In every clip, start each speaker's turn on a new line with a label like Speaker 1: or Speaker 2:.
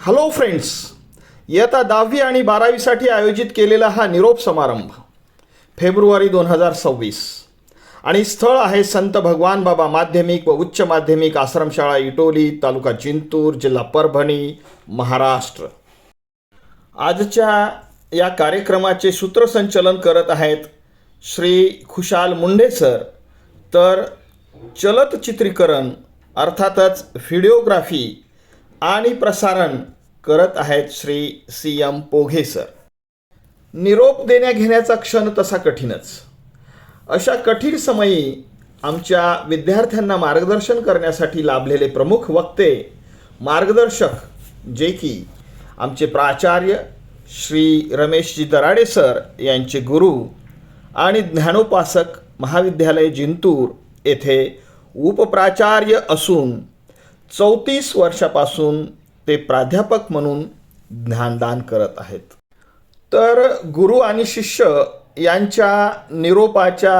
Speaker 1: Hello friends, इयत्ता 10वी आणि 12वीसाठी आयोजित केलेला हा निरोप समारंभ फेब्रुवारी 2026 आणि स्थळ आहे संत भगवान बाबा माध्यमिक व उच्च माध्यमिक आश्रमशाळा इटोली, तालुका जिंतूर, जिल्हा परभणी, महाराष्ट्र. आजच्या या कार्यक्रमाचे सूत्रसंचलन करत आहेत श्री खुशाल मुंडे सर, तर चलत चित्रीकरण अर्थातच व्हिडिओग्राफी आणि प्रसारण करत आहेत श्री CM पोघे सर. निरोप देण्या घेण्याचा क्षण तसा कठीणच. अशा कठीण समयी आमच्या विद्यार्थ्यांना मार्गदर्शन करण्यासाठी लाभलेले प्रमुख वक्ते मार्गदर्शक जे की आमचे प्राचार्य श्री रमेशजी दराडे सर यांचे गुरु आणि ज्ञानोपासक महाविद्यालय जिंतूर येथे उपप्राचार्य असून 34 वर्षापासून ते प्राध्यापक म्हणून ज्ञानदान करत आहेत. तर गुरु आणि शिष्य यांच्या निरोपाच्या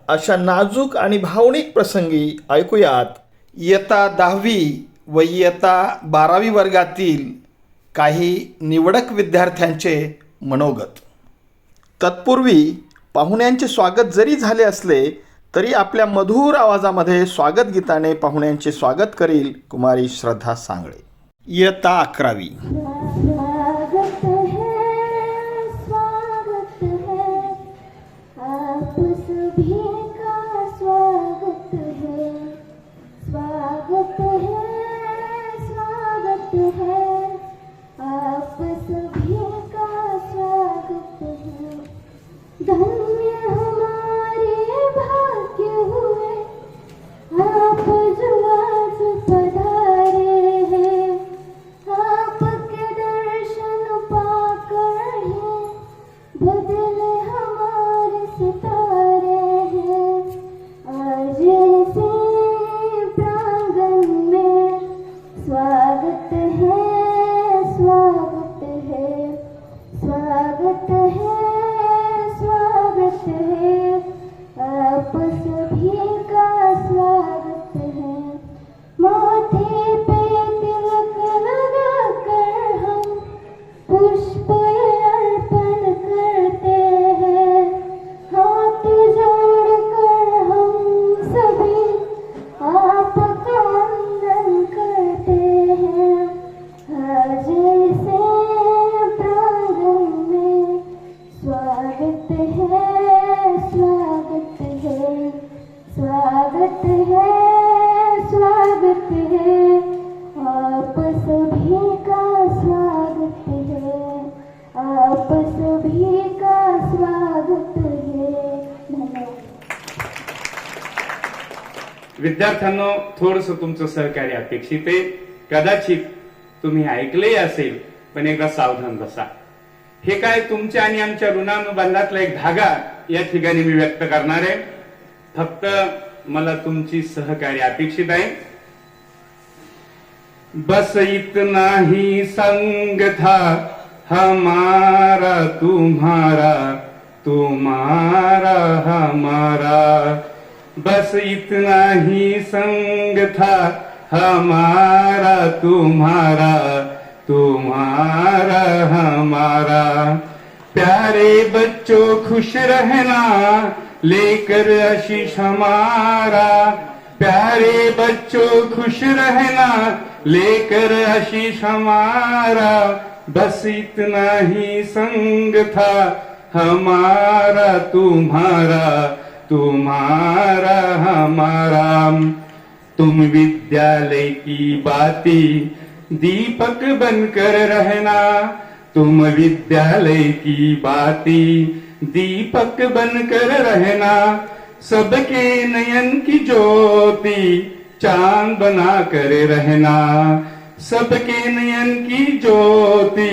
Speaker 1: अशा नाजूक आणि भावनिक प्रसंगी ऐकूयात इयत्ता 10वी व इयत्ता 12वी वर्गातील काही निवडक विद्यार्थ्यांचे मनोगत. तत्पूर्वी पाहुण्यांचे स्वागत जरी झाले असले तरी आपल्या मधुर आवाजामध्ये स्वागत गीताने पाहुण्यांचे स्वागत करील कुमारी श्रद्धा सांगळे. इयत्ता 11वी.
Speaker 2: विद्यार्थ्यांनो, थोडंसं तुमचं सहकार्य अपेक्षित आहे. कदाचित तुम्ही ऐकले असेल, पण एकदा सावधान बसा. हे काय तुमच्या आणि आमच्या ऋणानुबंधातला एक धागा या ठिकाणी मी व्यक्त करणार आहे. फक्त मला तुमची सहकार्य अपेक्षित आहे. बस इतना ही संग था हमारा तुम्हारा, तुम्हारा हमारा. बस इतना ही संग था हमारा तुम्हारा, तुम्हारा हमारा. प्यारे बच्चों खुश रहना लेकर आशीष हमारा. प्यारे बच्चों खुश रहना लेकर आशीष हमारा. बस इतना ही संग था हमारा तुम्हारा, तुम्हारा हमारा. तुम विद्यालय की बातें दीपक बनकर रहना. तुम विद्यालय की बातें दीपक बनकर रहना. सबके नयन की ज्योति चांद बना कर रहना. सबके नयन की ज्योति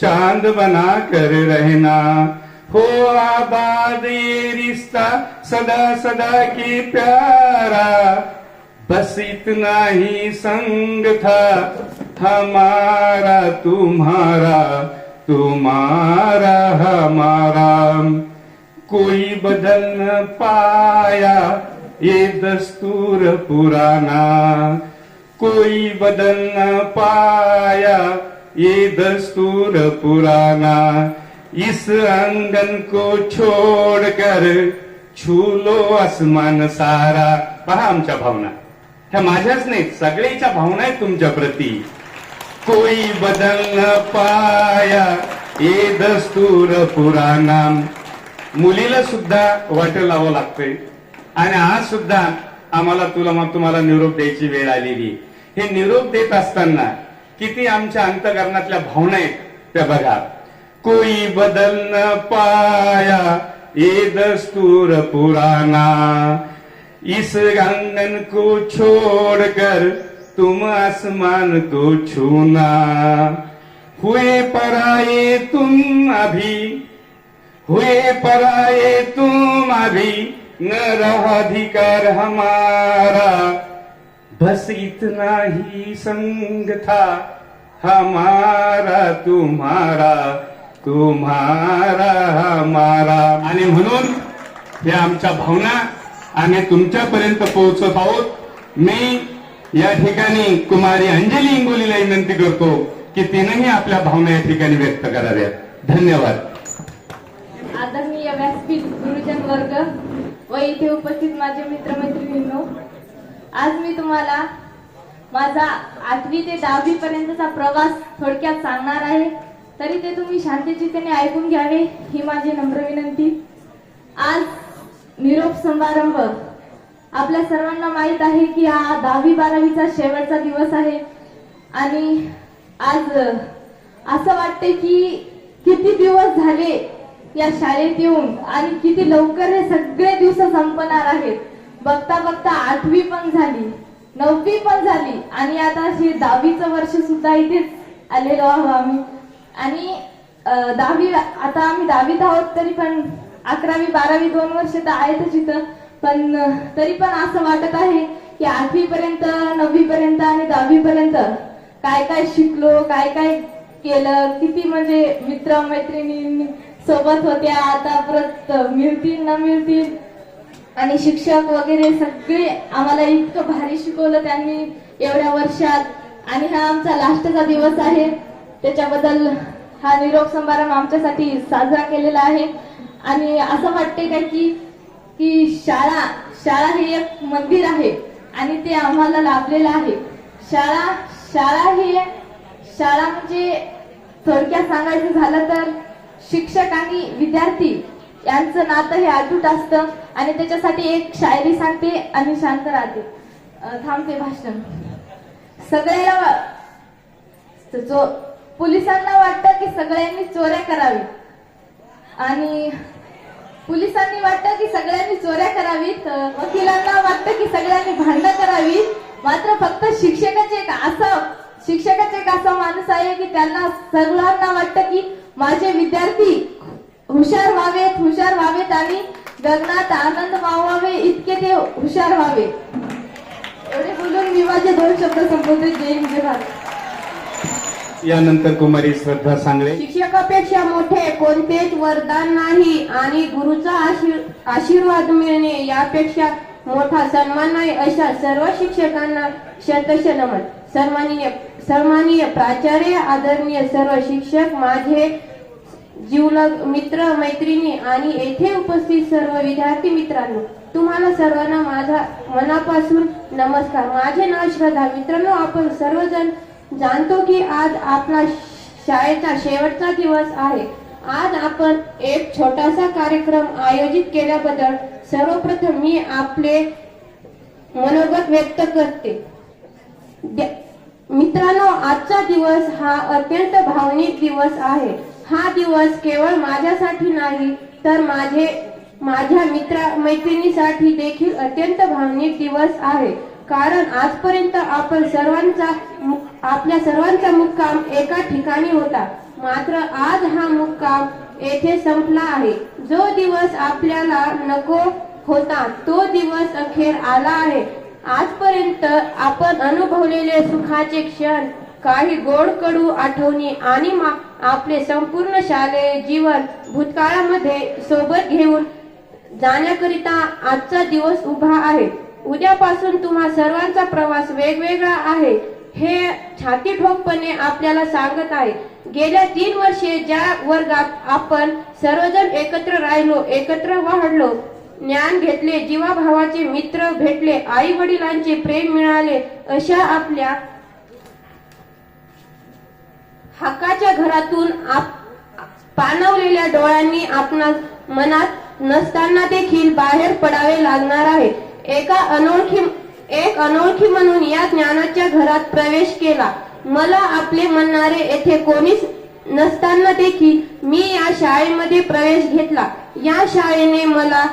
Speaker 2: चांद बना कर रहना. हो आबाद ये रिश्ता सदा सदा के प्यारा. बस इतना ही संग था हमारा तुम्हारा, तुम्हारा हमारा. कोई बदल न पाया ये दस्तूर पुराना. कोई बदल न पाया ये दस्तूर पुराना, इस आंगन को छोड़कर छू लो आसमान सारा. पहा आमच्या भावना, ह्या माझ्याच नाहीत, सगळ्याच्या भावना आहेत तुमच्या प्रती. कोई बदल न पाया ये दस्तूर पुराना. मुलीला सुद्धा वाट लावावं लागतंय आणि आज सुद्धा आम्हाला तुम्हाला निरोप द्यायची वेळ आलेली. हे निरोप देत असताना किती आमच्या अंतकरणातल्या भावना आहेत त्या बघा. कोई बदल न पाया ये दस्तूर पुराना, इस आंगन को छोड़कर तुम आसमान को छूना. हुए पराये तुम अभी, हुए पराये तुम अभी, न रहा अधिकार हमारा. बस इतना ही संग था हमारा तुम्हारा, तुम्हारा हमारा. आणि म्हणून या आमच्या भावना आम्ही तुमच्यापर्यंत पोहोचत आहोत. मी या ठिकाणी कुमारी अंजली इंगोलीला विनंती करतो की तिनेही आपल्या भावना या ठिकाणी व्यक्त कराव्यात. धन्यवाद.
Speaker 3: आदरणीय व्यासपीठ, गुरुजन वर्ग व इथे उपस्थित माझे मित्रमैत्रिणींनो, आज मी तुम्हाला माझा 8वी ते 10वी पर्यंतचा प्रवास थोडक्यात सांगणार आहे. तरी ते तुम्ही शांतचित्ताने ऐकून घ्यावे ही माझी नम्र विनंती. आज निरोप समारंभ. आपल्या सर्वांना माहित आहे की हा 10वी 12वीचा शेवटचा दिवस आहे आणि आज असं वाटते की किती दिवस झाले या शाळेत येऊन आणि किती लवकर हे सगळे दिवस संपणार आहेत. बघता बघता 8वी पण झाली, 9वी पण झाली आणि आता हे 10वीचं वर्ष सुद्धा इथेच आलेलो आहोत आम्ही. आणि 10वी आता आम्ही 10वीत आहोत, तरी पण 11वी 12वी 2 वर्ष तर आहेतच इथं. पण तरी पण असं वाटत आहे की 8वी पर्यंत, 9वी पर्यंत आणि 10वी पर्यंत काय काय शिकलो, काय काय केलं, किती म्हणजे मित्र मैत्रिणी सोबत होत्या, आता परत मिळतील न मिळतील. आणि शिक्षक वगैरे सगळे आम्हाला इतकं भारी शिकवलं त्यांनी एवढ्या वर्षात. आणि हा आमचा लास्टचा दिवस आहे, त्याच्याबद्दल हा निरोप समारंभ आमच्यासाठी साजरा केलेला आहे. आणि असं वाटते काय की शाळा हे एक मंदिर आहे आणि ते आम्हाला लाभलेलं आहे. शाळा म्हणजे थोडक्यात सांगायचं झालं तर शिक्षक आणि विद्यार्थी यांचं नातं हे अटूट असतं. आणि त्याच्यासाठी एक शायरी सांगते आणि शांत राहते, थांबते भाषण. सगळ्याला पोलिसांना वाटतं की सगळ्यांनी चोऱ्या करावी आणि पोलिसांनी वाटतं की सगळ्यांनी चोऱ्या करावीत, वकिलांना वाटतं की सगळ्यांनी भांडणं करावी. मात्र फक्त शिक्षकाचे एक असा माणूस आहे की त्यांना सगळ्यांना वाटतं की माझे विद्यार्थी हुशार व्हावेत आणि गगनात आनंद मावावे इतके ते हुशार व्हावे. एवढे बोलून मी माझे 2 शब्द संबोधित. जय हिंद जय भारत.
Speaker 2: यानंतर कुमारी श्रद्धा सांगळे.
Speaker 4: शिक्षकापेक्षा मोठे कोणतेच वरदान नाही आणि गुरुचा आशीर्वाद मिळणे यापेक्षा मोठा सन्मान नाही. अशा सर्व शिक्षकांना शतश नमन. सन्माननीय प्राचार्य, आदरणीय सर्व शिक्षक, माझे जीवलग मित्र मैत्रिणी आणि येथे उपस्थित सर्व विद्यार्थी मित्रांनो, तुम्हाला सर्वांना माझा मनापासून नमस्कार. माझे नाव श्रद्धा. मित्रांनो, आपण सर्वजण जाणतो की आज आपला शाळेचा शेवटचा दिवस आहे. आज आपण एक छोटासा कार्यक्रम आयोजित केल्याबद्दल सर्वप्रथम मी आपले मनोगत व्यक्त करते. मित्रांनो, आजचा दिवस हा अत्यंत भावनिक दिवस आहे. हा दिवस केवळ माझ्यासाठी नाही तर माझ्या मैत्रिणीसाठी देखील अत्यंत भावनिक दिवस आहे. कारण आजपर्यंत आपल्या सर्वांचा मुक्काम एका ठिकाणी होता, मात्र आज हा मुक्काम येथे संपला आहे. जो दिवस आपल्याला नको होता तो दिवस अखेर आला आहे. आजपर्यंत आपण अनुभवलेले सुखाचे क्षण, काही गोड कडू आठवणी आणि आपले संपूर्ण शालेय जीवन भूतकाळामध्ये सोबत घेऊन जाण्याकरिता आजचा दिवस उभा आहे. उद्यापासून तुम्हा सर्वांचा प्रवास वेगवेगळा आहे. हे छाती ठोकपणे आपल्याला सांगत आहे. गेल्या 3 वर्षे ज्या वर्गात आपण सर्वजण एकत्र राहिलो, एकत्र वाढलो, ज्ञान घेतले, जीवाभावाचे मित्र भेटले, आई वडिलांचे प्रेम मिळाले, अशा आपल्या हक्काच्या घरातून पाणवलेल्या डोळ्यांनी आपणास मनात नसताना देखील बाहेर पडावे लागणार आहे. एक अनोळखी म्हणून या ज्ञानाच्या घरात प्रवेश केला. मला आपले म्हणणारे येथे कोणीच नसताना देखील मी या शाळेमध्ये प्रवेश घेतला. या शाळेने मला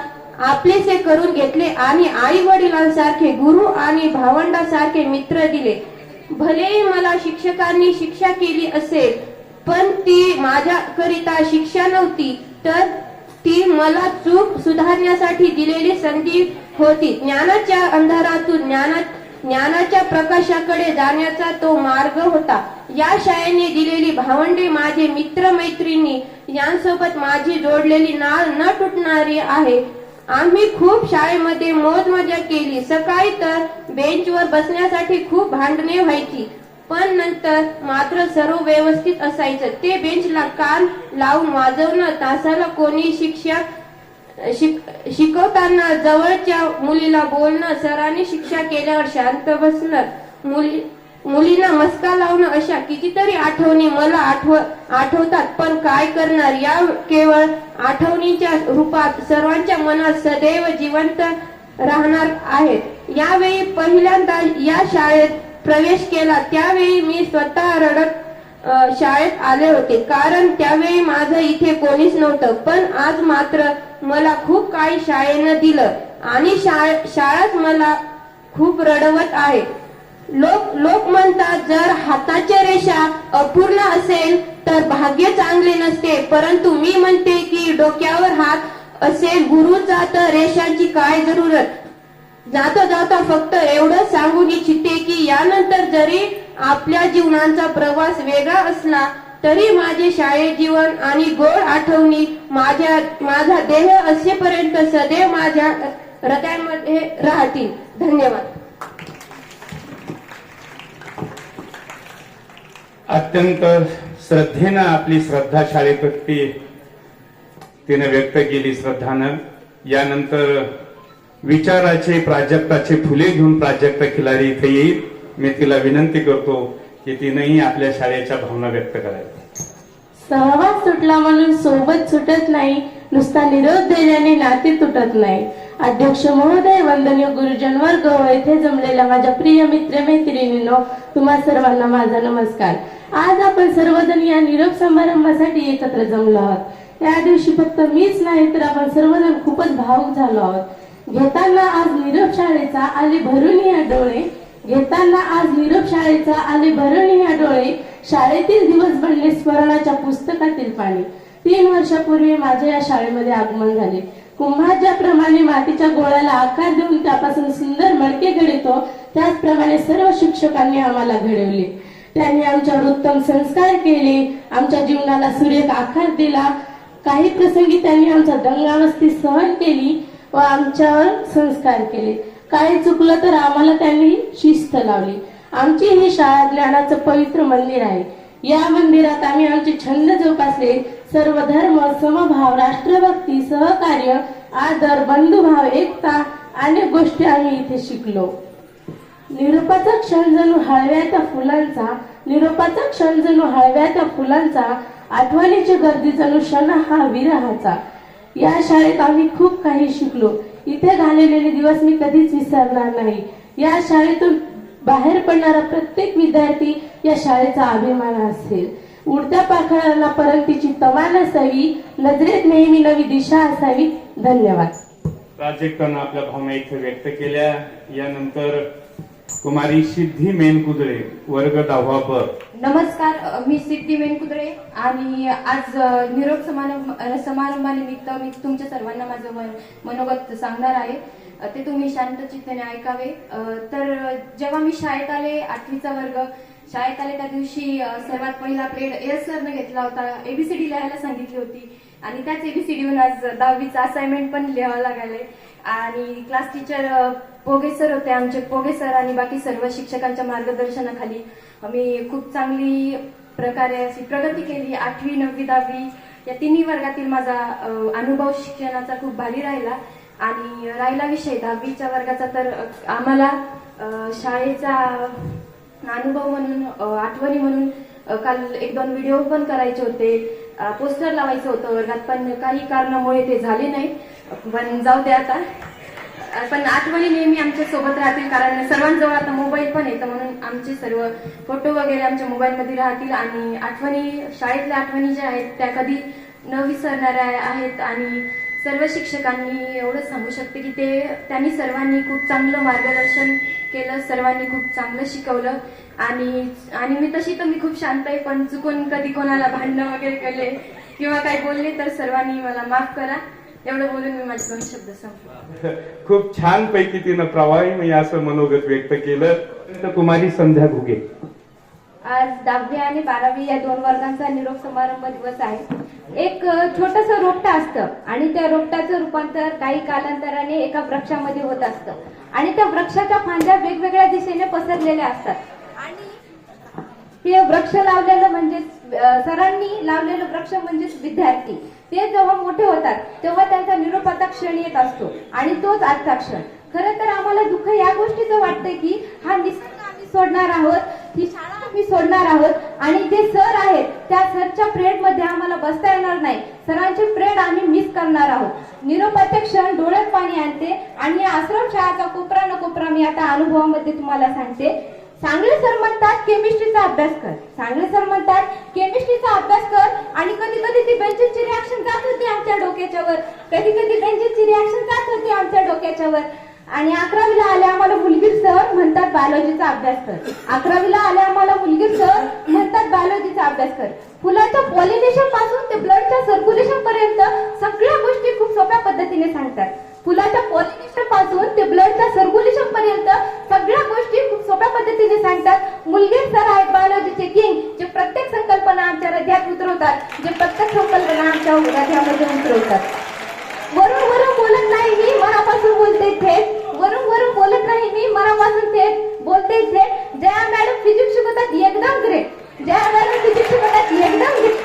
Speaker 4: आपलेसे करून घेतले आणि आई वडिलांसारखे, गुरु आणि भावंडासारखे मित्र दिले. भलेही मला शिक्षकांनी शिक्षा केली असेल, पण ती माझ्याकरिता शिक्षा नव्हती, तर ती मला चूक सुधारण्यासाठी दिलेली संधी होती. ज्ञानाच्या अंधारातून ज्ञानाच्या प्रकाशाकडे जाण्याचा तो मार्ग होता. या शाळेने दिलेली भावंडे, माझे मित्र मैत्रिणी यांसोबत माझी जोडलेली नाळ न तुटणारी आहे. आम्ही खूप शाळेमध्ये मौज मजा केली. सकाळी तर बेंचवर बसण्यासाठी खूप भांडणे व्हायची, पण नंतर मात्र सर्व व्यवस्थित असायचं. ते बेंचला कान लावून वाजवणं, तासाला कोणी शिकवताना जवळच्या मुलीला बोलणं, सरांनी शिक्षा केल्यावर शांत बसणं, मुलींना मस्का लावणं, अशा कितीतरी आठवणी मला आठवतात. पण काय करणार, या केवळ आठवणीच्या रूपात सर्वांच्या मनात सदैव जिवंत राहणार आहेत. यावेळी पहिल्यांदा या शाळेत प्रवेश केला त्यावेळी मी स्वतः रडत शाळेत आले होते, कारण त्यावेळी माझं इथे कोणीच नव्हतं. पण आज मात्र मला खूप काही शाळेनं दिलं आणि शाळाच मला खूप रडवत आहे. लोक म्हणतात, जर हाताच्या रेषा अपूर्ण असेल तर भाग्य चांगले नसते, परंतु मी म्हणते की डोक्यावर हात असेल गुरुचा तर रेषांची काय जरूरत. जाता फक्त एवढं सांगून इच्छिते की यानंतर जरी आपल्या जीवनाचा प्रवास वेगळा असला तरी माझे शाळे जीवन आणि गोड आठवणी माझा देह असेपर्यंत सदैव माझ्या हृदयामध्ये राहतील. धन्यवाद.
Speaker 2: अत्यंत श्रद्धेनं आपली श्रद्धा शाळेप्रती तिने व्यक्त केली. श्रद्धानं यानंतर विचाराचे, प्राजक्ताचे फुले घेऊन प्राजक्त खिलारी इथे येईल. मी तिला विनंती करतो की तिनेही आपल्या शाळेच्या भावना व्यक्त कराव्या.
Speaker 5: सहवास सुटला म्हणून सोबत सुटत नाही, नुसता निरोप दिल्याने नाते तुटत नाही. अध्यक्ष महोदय, वंदनीय गुरुजन वर्ग व येथे जमलेल्या माझ्या प्रिय मित्र मैत्रिणींनो, तुम्हा सर्वांना माझा नमस्कार. आज आपण सर्वजण या निरोप समारंभासाठी एकत्र जमलो आहोत. या दिवशी फक्त मीच नाही तर आपण सर्वजण खूपच भावुक झालो आहोत. घेताना आज निरोप शाळेचा आले भरून या डोळे, घेताना आज निरोप शाळेचा आले भरून या डोळे, शाळेतील दिवस बनले स्मरणाच्या पुस्तकातील पाणी. 3 वर्षापूर्वी माझ्या या शाळेमध्ये आगमन झाले. कुंभार ज्याप्रमाणे मातीच्या गोळ्याला आकार देऊन त्यापासून सुंदर मडके घडवतो, त्याचप्रमाणे सर्व शिक्षकांनी आम्हाला घडवले. त्यांनी आमच्यावर उत्तम संस्कार केले, आमच्या जीवनाला सुरेख आकार दिला. काही प्रसंगी त्यांनी आमचा दंगामस्ती सहन केली व आमच्यावर संस्कार केले. काही चुकलं तर आम्हाला त्यांनी शिस्त लावली. आमची ही शाळा ज्ञानाचं पवित्र मंदिर आहे. या मंदिरात आम्ही आमचे छंद जोपासले. सर्व धर्म, समभाव, राष्ट्रभक्ती, सहकार्य, आदर, बंधुभाव, एकता अनेक गोष्टी आम्ही इथे शिकलो. निरोपाचा क्षण जणू हळव्या त्या फुलांचा, आठवणीची गर्दी जणू क्षण हा विरहाचा. या शाळेत आम्ही खूप काही शिकलो. इथे घालवलेले दिवस मी कधीच विसरणार नाही. या शाळेतून बाहेर पडणारा प्रत्येक विद्यार्थी या शाळेचा अभिमान असेल. उडत्या पाखरांना परंतीची तमा नसावी, नजरेत नेहमी नवी दिशा असावी. धन्यवाद.
Speaker 2: प्राजक्तानं आपल्या भावना इथे व्यक्त केल्या. यानंतर कुमारी सिद्धी मेनकुदळे, वर्ग 10 ब.
Speaker 6: नमस्कार, मी सिद्धी मेनकुदळे आणि आज निरोप समारंभानिमित्त मी तुमच्या सर्वांना माझं मनोगत सांगणार आहे. ते तुम्ही शांत चित्ताने ऐकावे. तर जेव्हा मी शाळेत आले, 8वीचा वर्ग शाळेत आले, त्या दिवशी सर्वात पहिला पिरियड एस सरने घेतला होता. ABCD लिहायला सांगितली होती. आणि त्याच ABCD आज 10वीचा असाइनमेंट पण लिहावं लागले. आणि क्लास टीचर पोगे सर होते आमचे. पोगे सर आणि बाकी सर्व शिक्षकांच्या मार्गदर्शनाखाली आम्ही खूप चांगली प्रकारे अशी प्रगती केली. 8वी 9वी 10वी या तिन्ही वर्गातील माझा अनुभव शिक्षणाचा खूप भारी राहिला. आणि राहिला विषय 10वीच्या वर्गाचा, तर आम्हाला शाळेचा अनुभव म्हणून आठवणी म्हणून काल 1-2 व्हिडिओ पण करायचे होते, पोस्टर लावायचं होतं वर्गात, पण काही कारणामुळे ते झाले नाही. पण जाऊ दे आता. पण आठवणी नेहमी आमच्या सोबत राहतील, कारण सर्वांजवळ आता मोबाईल पण येतं, म्हणून आमचे सर्व फोटो वगैरे आमच्या मोबाईलमध्ये राहतील. आणि आठवणी, शाळेतल्या आठवणी ज्या आहेत त्या कधी न विसरणाऱ्या आहेत. आणि सर्व शिक्षकांनी एवढं सांगू शकते की त्यांनी सर्वांनी खूप चांगलं मार्गदर्शन केलं, सर्वांनी खूप चांगलं शिकवलं. आणि मी तशी तर मी खूप शांत आहे, पण चुकून कधी कोणाला भांडणं वगैरे केले किंवा काही बोलले तर सर्वांनी मला माफ करा. एवढं बोलून मी माझे 2 शब्द संपले.
Speaker 2: खूप छान पैकी तिनं प्रभावी मी असं मनोगत व्यक्त केलं. तर कुमारी संध्या घुगे.
Speaker 3: आज 10वी आणि 12वी या 2 वर्गांचा निरोप समारंभ दिवस आहे. एक छोटस रोपटं असतं आणि त्या रोपटाचं रूपांतर काही कालांतराने एका वृक्षामध्ये होत असतं. आणि त्या वृक्षाच्या फांद्या वेगवेगळ्या दिशेने पसरलेल्या असतात. आणि ते वृक्ष लावलेलं म्हणजे सरांनी लावलेलं वृक्ष म्हणजेच विद्यार्थी. ते जेव्हा मोठे होतात तेव्हा त्यांचा निरोपाचा क्षण येत असतो आणि तोच आजचा क्षण. खरं तर आम्हाला दुःख या गोष्टीचं वाटतंय की हा निसर्ग आम्ही सोडणार आहोत, ही शाळा आम्ही सोडणार आहोत आणि जे सर आहेत त्या सरच्या प्रेड मध्ये आम्हाला बसता येणार नाही. सरांचे प्रेड आम्ही मिस करणार आहोत. निरोपाचे क्षण डोळ्यात पाणी आणते. आणि या आश्रमशाळाचा कोपरा न कोपरा मी आता अनुभवामध्ये तुम्हाला सांगते. सांगळे सर म्हणतात केमिस्ट्रीचा अभ्यास कर, सांगळे सर म्हणतात केमिस्ट्रीचा अभ्यास कर. आणि कधी कधी ती बेंचची रिॲक्शन जात होती आमच्या डोक्याच्या वर, कधी कधी बेंचची रिॲक्शन जात होती आमच्या डोक्याच्या वर. आणि 11वीला आले आम्हाला मुलगीर सर म्हणतात बायोलॉजीचा अभ्यास कर. 11वीला आले आम्हाला मुलगीर सर म्हणतात बायोलॉजीचा अभ्यास कर. फुलाच्या पॉलिनेशन पासून ते ब्लडच्या सर्क्युलेशन पर्यंत सगळ्या गोष्टी खूप सोप्या पद्धतीने सांगतात. फुलाच्या पॉलिनेशन पासून ते ब्लडच्या सर्क्युलेशन पर्यंत सगळ्या गोष्टी खूप सोप्या पद्धतीने सांगतात. मुलगीर सर आहेत बायोलॉजीचे किंग, जे प्रत्येक संकल्पना आमच्या हृदयात उतरवतात, जे प्रत्येक संकल्पना आमच्या हृदयामध्ये उतरवतात. वरून वरून बोलत नाही मी, मनापासून बोलते थेट. वरून वरून बोलत नाही मी, मनापासून थेट बोलते थेट. जया मॅडम फिजिक्स शिकवतात एकदम ग्रेट. जया मॅडम फिजिक्स शिकवतात एकदम ग्रेट.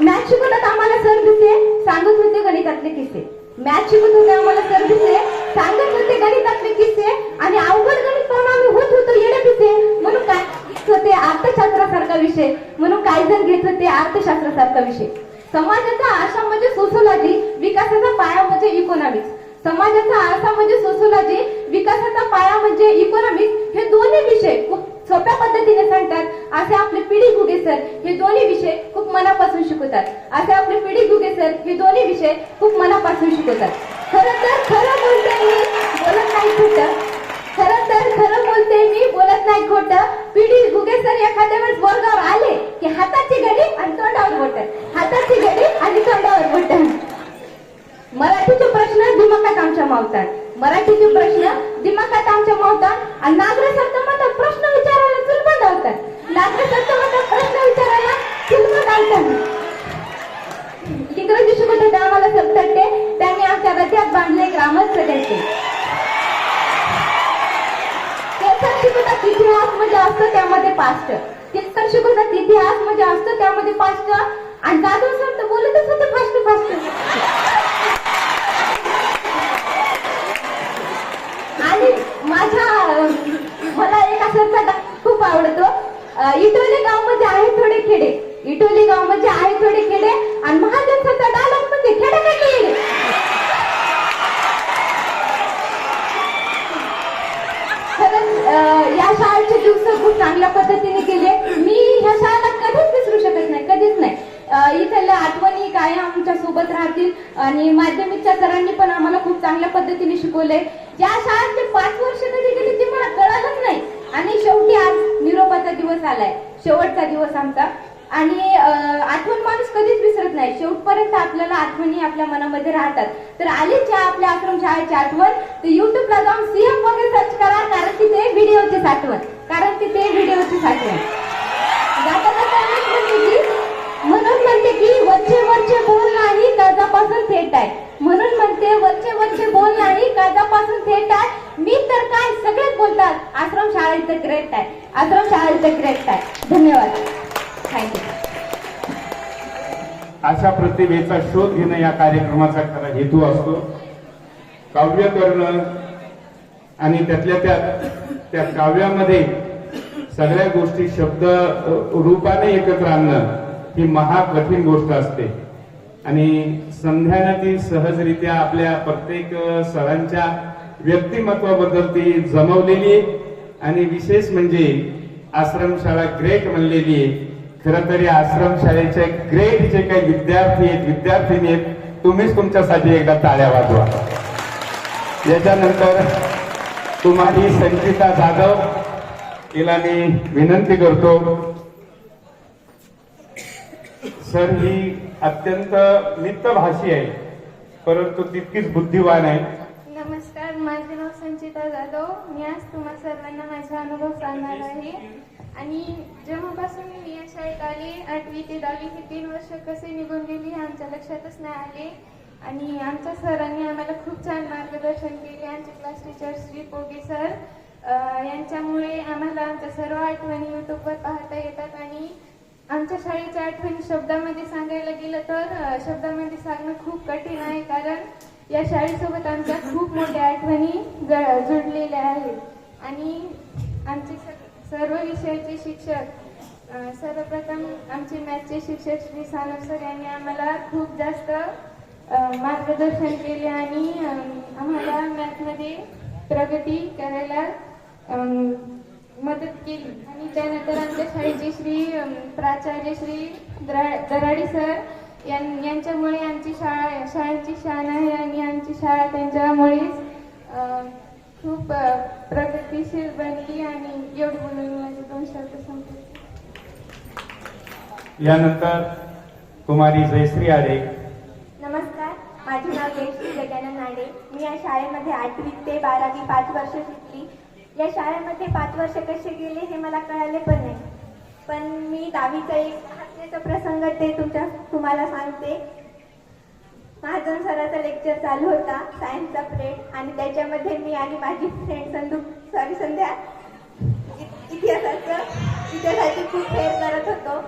Speaker 3: मॅथ शिकवतात आम्हाला सर दिसे, सांगत होते गणितातले किस्से. मॅथ शिकवत होते आम्हाला सर दिसे, सांगत होते गणितातले किस्से. आणि अवघड गणित पाहून आम्ही होत होतो येडे पिसे. म्हणून काय घेत होते अर्थशास्त्रासारखा विषय, म्हणून काही जण घेत होते अर्थशास्त्रासारखा विषय. समाजाचा आरसा म्हणजे सोशोलॉजी, विकासाचा पाया म्हणजे इकॉनॉमिक्स. समाजाचा आरसा म्हणजे सोशोलॉजी, विकासाचा पाया म्हणजे इकॉनॉमिक्स. हे दोन्ही विषय खूप सोप्या पद्धतीने सांगतात. असे आपले पीडी घुगे सर हे दोन्ही विषय खूप मनापासून शिकवतात. असे आपले पीडी घुगे सर हे दोन्ही विषय खूप मनापासून शिकवतात. खरं तर खरं बोलते मी, बोलत नाही खोटं. खरं तर खरं बोलते मी, बोलत नाही खोटं. पीडी घुगे सर एखाद्या वेळेस वर्गावर आले की हाताची घडी आणि तोंडावर बोटं, हाताची घडी आणि तोंडावर बोटं. मराठीचे प्रश्न दिमागात आमच्या मावतात, मराठीचे प्रश्न दिमागात आमच्या मावतात. आणि नागरे सर म्हणतात प्रश्न विचारायला चुलबंद होतात. नागरे सर म्हणतात प्रश्न विचारायला चुलबंद होतात. इंग्रजी शिकवत होते आम्हाला सबतट्टे, त्यांनी आमच्या हृदयात बांधले ग्रामस्थ त्यांचे. सर शिकवतात इतिहास म्हणजे असतो त्यामध्ये पास्ट. सर शिकवतात इतिहास म्हणजे असतो त्यामध्ये पास्ट. आणि जाधव सर तर बोलतच होते फास्ट फास्ट. आणि मला एका सरचा डायलॉग खूप आवडतो. इटोली गाव मध्ये आहे थोडे खेडे, इटोली गाव मध्ये आहे थोडे खेडे. आणि महाजन सरचा डायलॉग म्हणजे खेडे खेडे. या शाळेचे दिवस खूप चांगल्या पद्धतीने गेले. मी ह्या शाळेला कधीच विसरू शकत नाही, कधीच नाही. इथल्या आठवणी कायम आमच्या सोबत राहतील. आणि माध्यमिकच्या सरांनी पण आम्हाला खूप चांगल्या पद्धतीने शिकवले. या शाळेचे 5 वर्ष कधी गेली ते मला कळालंच नाही. आणि शेवटी आज निरोपाचा दिवस आलाय, शेवटचा दिवस आमचा. आणि आठवण माणूस कधीच विसरत नाही. शेवटपर्यंत आपल्याला आठवणी आपल्या मनामध्ये राहतात. तर आलीच आपल्या आश्रमशाळेची आठवण, तर युट्यूबला जाऊन CM वगैरे सर्च करा, कारण तिथे व्हिडिओची साठवण, कारण तिथे व्हिडिओची साठवण. म्हणून म्हणते की वच्चे काळजापासून थेट आहे. म्हणून म्हणते वरचे वरचे बोल नाही, काळजापासून थेट आहे. मी तर काय सगळेच बोलतात, आश्रम शाळा इथं ग्रेट आहे, आश्रम शाळा इथं ग्रेट आहे. धन्यवाद. थँक्यू.
Speaker 2: अशा प्रतिभेचा शोध घेणं या कार्यक्रमाचा खरा हेतू असतो. काव्य करणं आणि त्यातल्या त्या काव्यामध्ये सगळ्या गोष्टी शब्द रूपाने एकत्र आणणं ही महाकठीण गोष्ट असते. आणि संध्यानं ती सहजरित्या आपल्या प्रत्येक सरांच्या व्यक्तिमत्वाबद्दल ती जमवलेली आणि विशेष म्हणजे आश्रमशाळा ग्रेट म्हणलेली आहे. खरं तर या आश्रमशाळेचे ग्रेट जे काही विद्यार्थी आहेत, विद्यार्थिनी आहेत, तुम्हीच तुमच्यासाठी एकदा टाळ्या वाजवा. याच्यानंतर तुम्हाला संचिता जाधव हिला मी विनंती करतो. सर ही अत्यंत मितभाषी आहे, परंतु तितकीच बुद्धिवान आहे.
Speaker 3: नमस्कार, माझे नाव संचिता जाधव. मी आज तुम्हा सर्वांना माझा अनुभव सांगणार आहे. आणि जेव्हापासून मी या शाळेत आले, 8वी ते 10वी हे 3 वर्ष कसे निघून गेली हे आमच्या लक्षातच नाही आले. आणि आमच्या सरांनी आम्हाला खूप छान मार्गदर्शन केले. आमचे क्लास टीचर श्री पोगे सर यांच्यामुळे आम्हाला आमच्या सर्व आठवणी यूट्यूबवर पाहता येतात. आणि आमच्या शाळेच्या आठवणी शब्दामध्ये सांगायला गेलं तर शब्दामध्ये सांगणं खूप कठीण आहे, कारण या शाळेसोबत आमच्या खूप मोठ्या आठवणी जुळलेल्या आहेत. आणि आमचे सर्व विषयाचे शिक्षक, सर्वप्रथम आमचे मॅथचे शिक्षक श्री सानप सर यांनी आम्हाला खूप जास्त मार्गदर्शन केले आणि आम्हाला मॅथमध्ये प्रगती करायला मदत केली. आणि त्यानंतर आमच्या शाळेचे श्री प्राचार्य श्री दराडी सर यांच्यामुळे आमची शाळेची शान आहे. आणि आमची शाळा त्यांच्यामुळेच खूप प्रगतीशील बनली. आणि एवढी बोलून माझे 2 शब्द संपले.
Speaker 2: यानंतर कुमारी जयश्री आडे.
Speaker 7: नमस्कार, माझे नाव जयश्री गजानन नाडे. मी या शाळेमध्ये 8वी ते 12वी 5 वर्ष शिकली. या शाळेमध्ये 5 वर्ष कसे गेले हे मला कळाले पण नाही. पण मी 10वीचा एक हसण्याचा प्रसंग ते तुम्हाला सांगते. महाजन सराचा लेक्चर चालू होता, सायन्सचा पिरियड, आणि त्याच्यामध्ये मी आणि माझी फ्रेंड संध्या इतिहासाची खूप फेर करत होतो.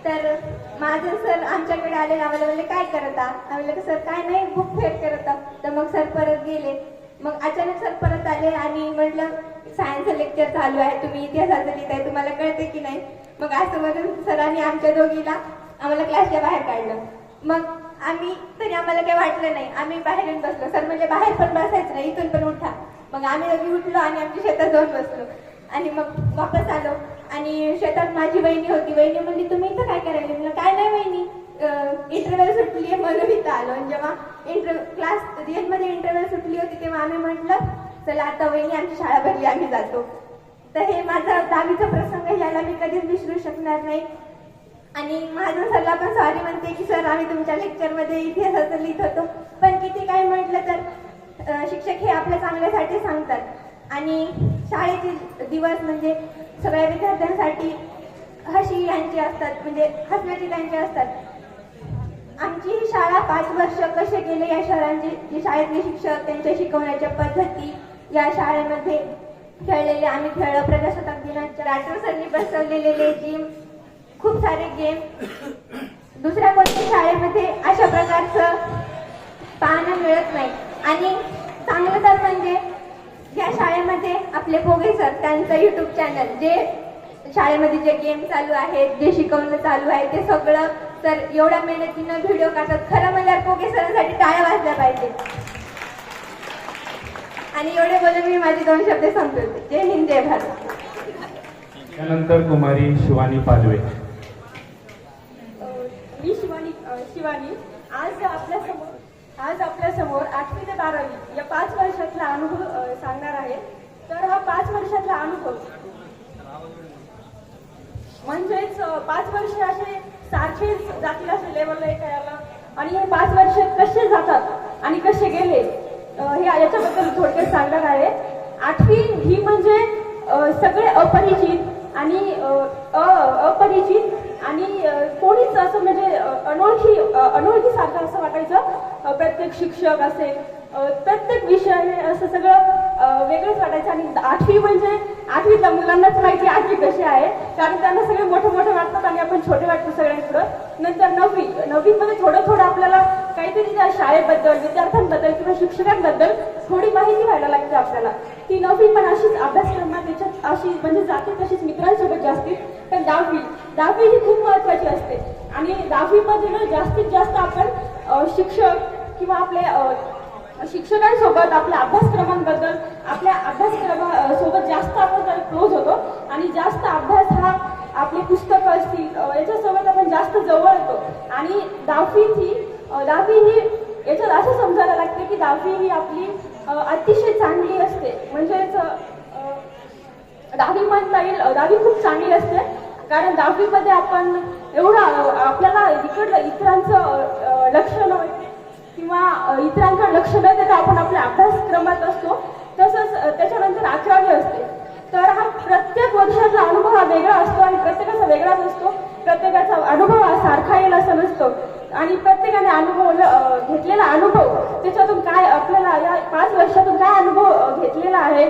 Speaker 7: तर महाजन सर आमच्याकडे आले, आम्हाला म्हणले काय करता? आम्ही म्हणलं सर काय नाही, बुक फेर करत आहोत. तर मग सर परत गेले. मग अचानक सर परत आले आणि म्हटलं सायन्सचं लेक्चर चालू आहे, तुम्ही इतिहासाचं लिहिताय, तुम्हाला कळते की नाही? मग असं म्हणून सरांनी आमच्या दोघीला आम्हाला क्लासच्या बाहेर काढलं. मग तरी आम्हाला काही वाटलं नाही, आम्ही बाहेर येऊन बसलो. सर म्हणजे बाहेर पण बसायचं नाही, इथून पण उठा. मग आम्ही दोघी उठलो आणि आमच्या शेतात जाऊन बसलो. आणि मग वापस आलो आणि शेतात माझी वहिनी होती. वहिनी म्हणली तुम्ही इथं काय करायला? म्हणलं काय नाही वहिनी, इंटरव्हल सुटली आहे म्हणून इथं आलो. आणि जेव्हा क्लास रिअलमध्ये इंटरव्हल सुटली होती तेव्हा आम्ही म्हटलं चला आता वहिनी आमची शाळा भरली, आम्ही जातो. तर हे माझा 10वीचा प्रसंग, याला मी कधीच विसरू शकणार नाही. आणि महाजन सरला पण सॉरी म्हणते की सर आम्ही तुमच्या लेक्चरमध्ये इतिहासाचं लिहित होतो. पण किती काय म्हटलं तर शिक्षक हे आपल्या चांगल्यासाठी सांगतात. आणि शाळेचे दिवस म्हणजे सगळ्या विद्यार्थ्यांसाठी हशी यांची असतात, म्हणजे हसण्याची त्यांची असतात. आमची ही शाळा 5 वर्ष कसे गेले या जे शाळेतले शिक्षक, त्यांच्या शिकवण्याच्या पद्धती, या शाळेमध्ये खेळलेले आम्ही खेळलो. प्रजासत्ताक दिनाच्या राठोड सरनी बसवलेले लेझिम, खूप सारे गेम दुसऱ्या कोणत्या शाळेमध्ये अशा प्रकारचं पाहायला मिळत नाही. आणि चांगलं तर म्हणजे या शाळेमध्ये आपले पोगे सर, त्यांचं YouTube चॅनल, जे शाळेमध्ये जे गेम चालू आहेत, जे शिकवणं चालू आहे, ते सगळं तर एवढ्या मेहनतीनं व्हिडिओ काढतात. खरं म्हणल्यावर पोगे सरांसाठी टाळ्या वाजल्या पाहिजे. आणि एवढे बोलून मी माझे 2 शब्द संपवते. जय हिंद, जय भारत.
Speaker 2: त्यानंतर कुमारी शिवानी पालवे.
Speaker 8: मी शिवानी आज आपल्या समोर 8वी ते 12वी या 5 वर्षातला अनुभव सांगणार आहे. तर हा 5 वर्षातला अनुभव म्हणजेच 5 वर्ष असे सारखेच जातील असे लेवलला करायला. आणि हे 5 वर्ष कसे जातात आणि कसे गेले हे याच्याबद्दल थोडक्यात सांगणार आहे. 8वी ही म्हणजे सगळे अपरिचित आणि कोणीच असं म्हणजे अनोळखी सारखं असं वाटायचं. प्रत्येक शिक्षक असेल, प्रत्येक विषयाने असं सगळं वेगळंच वाटायचं. आणि 8वी म्हणजे 8वीतल्या मुलांनाच माहिती 8वी कशी आहे, कारण त्यांना सगळे मोठे मोठे वाटतात आणि आपण छोटे वाटतो सगळ्यांकडं. नंतर 9वीमध्ये थोडं थोडं आपल्याला काहीतरी त्या शाळेबद्दल, विद्यार्थ्यांबद्दल किंवा शिक्षकांबद्दल थोडी माहिती व्हायला लागते आपल्याला. ती 9वी पण अशीच अभ्यासक्रमात त्याच्यात अशी म्हणजे जाते तशीच मित्रांसोबत जास्तीत. पण 10वी ही खूप महत्वाची असते. आणि 10वीमध्ये ना जास्तीत जास्त आपण शिक्षक किंवा आपले शिक्षकांसोबत आपल्या अभ्यासक्रमांबद्दल, आपल्या अभ्यासक्रमासोबत जास्त आपण क्लोज होतो आणि जास्त अभ्यास हा आपली पुस्तकं असतील याच्यासोबत आपण जास्त जवळ येतो. आणि 10वी ही याच्यात असं समजायला लागते की 10वी ही आपली अतिशय चांगली असते. म्हणजेच 10वी म्हणता येईल 10वी खूप चांगली असते, कारण 10वीमध्ये आपण एवढं आपल्याला इतरांचं लक्ष न किंवा इतरांकडे लक्ष न देता आपण आपल्या अभ्यासक्रमात असतो. तसंच त्याच्यानंतर 11वी असते. तर हा प्रत्येक वर्षाचा अनुभव हा वेगळा असतो आणि प्रत्येकाचा वेगळाच असतो. प्रत्येकाचा अनुभव हा सारखा येईल असं नसतो. आणि प्रत्येकाने घेतलेला अनुभव त्याच्यातून काय आपल्याला या 5 वर्षातून काय अनुभव घेतलेला आहे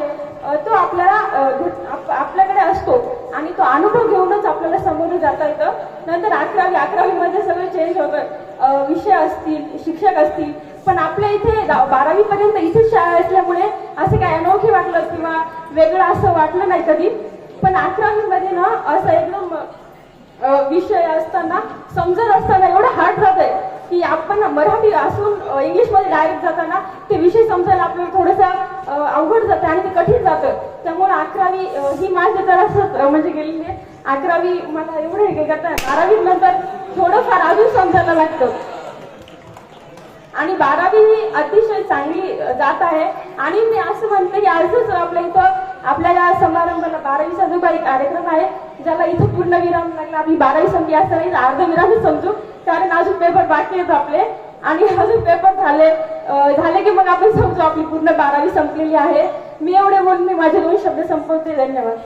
Speaker 8: तो आपल्याकडे असतो आणि तो अनुभव घेऊनच आपल्याला समोर जाता येतं. नंतर 11वीमध्ये सगळं चेंज होतं, विषय असतील, शिक्षक असतील. पण आपल्या इथे 12वी पर्यंत इथेच शाळा असल्यामुळे असं काय अनोखी वाटलं किंवा वेगळं असं वाटलं नाही कधी. पण 11वीमध्ये ना असं एकदम विषय असताना समजत असताना एवढं हार्ड जात आहे की आपण मराठी असून इंग्लिशमध्ये डायरेक्ट जाताना ते विषय समजायला आपल्याला थोडंसं अवघड जातं आणि ते कठीण जातं. त्यामुळे 11वी ही माझी तर असं म्हणजे गेलेली आहे. 11वी मला एवढं हे करता 12वी नंतर थोडंफार अजून समजायला लागतं. आणि 12वी ही अतिशय चांगली जात आहे. आणि मी असं म्हणते की आजच आपल्या इथं आपल्या या समारंभाला 12वीचा जो काही कार्यक्रम आहे ज्याला इथं पूर्ण विराम लागला, आपली 12वी संपली असं नाही, अर्ध विरामच समजू, कारण अजून पेपर बाकी आहेत आपले. आणि अजून पेपर झाले की मग आपण समजू आपली पूर्ण 12वी संपलेली आहे. मी एवढे बोलून मी माझे 2 शब्द संपवते. धन्यवाद.